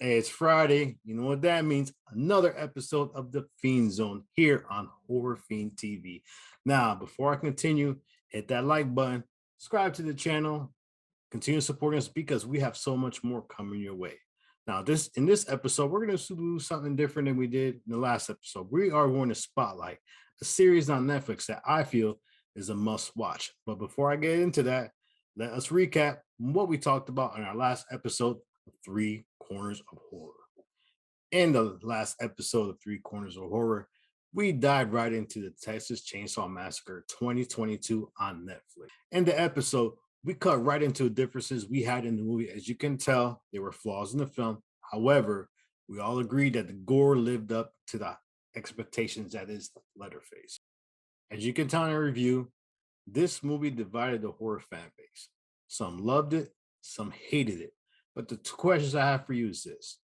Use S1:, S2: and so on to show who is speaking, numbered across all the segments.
S1: Hey, it's Friday. You know what that means? Another episode of the Fiend Zone here on Horror Fiend TV. Now, before I continue, hit that like button, subscribe to the channel, continue supporting us because we have so much more coming your way. Now, in this episode, we're going to do something different than we did in the last episode. We are going to spotlight a series on Netflix that I feel is a must watch. But before I get into that, let us recap what we talked about in our last episode of Three Corners of Horror. In the last episode of Three Corners of Horror, we dived right into the Texas Chainsaw Massacre 2022 on Netflix. In the episode, we cut right into the differences we had in the movie. As you can tell, there were flaws in the film. However, we all agreed that the gore lived up to the expectations that is Leatherface. As you can tell in our review, this movie divided the horror fan base. Some loved it, some hated it. But the two questions I have for you is this.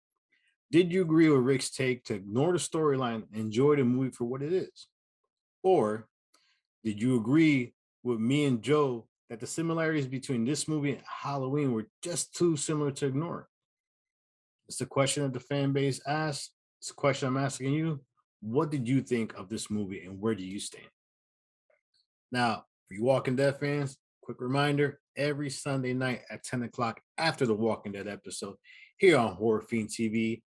S1: Did you agree with Rick's take to ignore the storyline and enjoy the movie for what it is? Or did you agree with me and Joe that the similarities between this movie and Halloween were just too similar to ignore? It's the question that the fan base asked. It's a question I'm asking you. What did you think of this movie and where do you stand? Now, for you Walking Dead fans, quick reminder, every Sunday night at 10 o'clock after the Walking Dead episode here on Horror Fiend TV,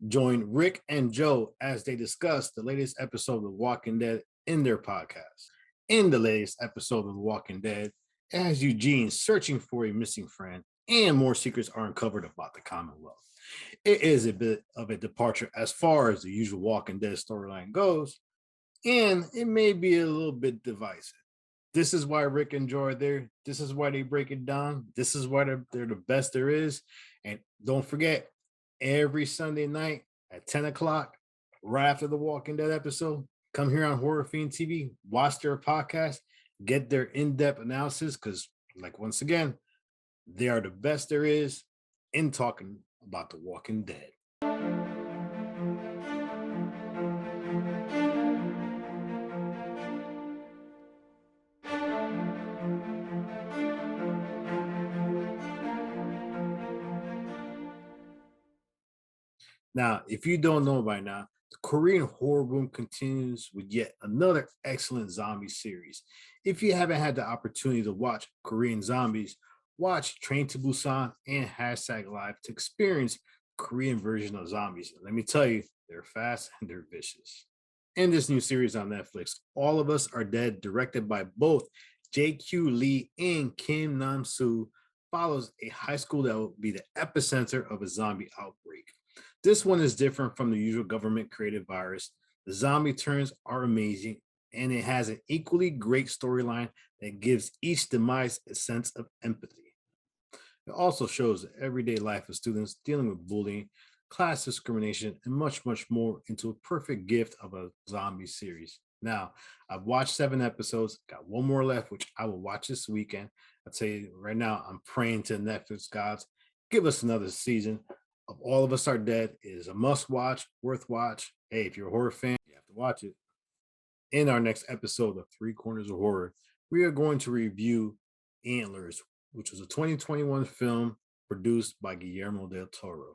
S1: join Rick and Joe as they discuss the latest episode of The Walking Dead in their podcast. In the latest episode of The Walking Dead, as Eugene searching for a missing friend and more secrets are uncovered about the Commonwealth. It is a bit of a departure as far as the usual Walking Dead storyline goes, and it may be a little bit divisive. This is why Rick and Joy are there. This is why they break it down. This is why they're the best there is. And don't forget, every Sunday night at 10 o'clock, right after the Walking Dead episode, come here on Horror Fiend TV, watch their podcast, get their in-depth analysis, because, like, once again, they are the best there is in talking about the Walking Dead. Now, if you don't know by now, the Korean horror boom continues with yet another excellent zombie series. If you haven't had the opportunity to watch Korean zombies, watch Train to Busan and Hashtag Live to experience Korean version of zombies. Let me tell you, they're fast and they're vicious. In this new series on Netflix, All of Us Are Dead, directed by both J.Q. Lee and Kim Nam-soo, follows a high school that will be the epicenter of a zombie outbreak. This one is different from the usual government created virus. The zombie turns are amazing, and it has an equally great storyline that gives each demise a sense of empathy. It also shows the everyday life of students dealing with bullying, class discrimination, and much, much more into a perfect gift of a zombie series. Now, I've watched 7 episodes, got one more left, which I will watch this weekend. I'll tell you right now, I'm praying to Netflix gods, give us another season of All of Us Are Dead. It is a must watch, worth watch. Hey, if you're a horror fan, you have to watch it. In our next episode of Three Corners of Horror, we are going to review Antlers, which was a 2021 film produced by Guillermo del Toro.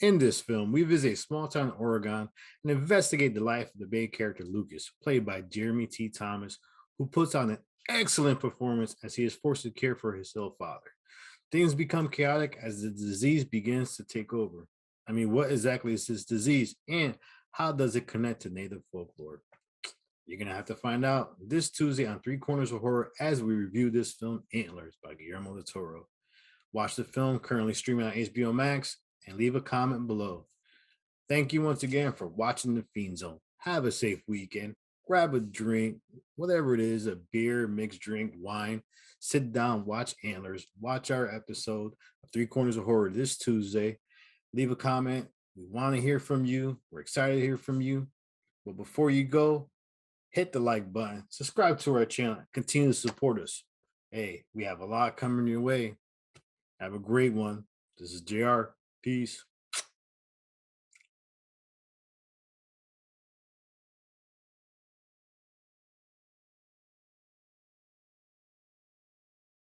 S1: In this film, we visit a small town in Oregon and investigate the life of the main character Lucas, played by Jeremy T. Thomas, who puts on an excellent performance as he is forced to care for his ill father. Things become chaotic as the disease begins to take over. I mean, what exactly is this disease and how does it connect to Native folklore? You're going to have to find out this Tuesday on Three Corners of Horror as we review this film, Antlers by Guillermo del Toro. Watch the film currently streaming on HBO Max and leave a comment below. Thank you once again for watching The Fiend Zone. Have a safe weekend. Grab a drink, whatever it is, a beer, mixed drink, wine. Sit down, watch Antlers. Watch our episode of Three Corners of Horror this Tuesday. Leave a comment. We want to hear from you. We're excited to hear from you. But before you go, hit the like button. Subscribe to our channel. Continue to support us. Hey, we have a lot coming your way. Have a great one. This is JR. Peace.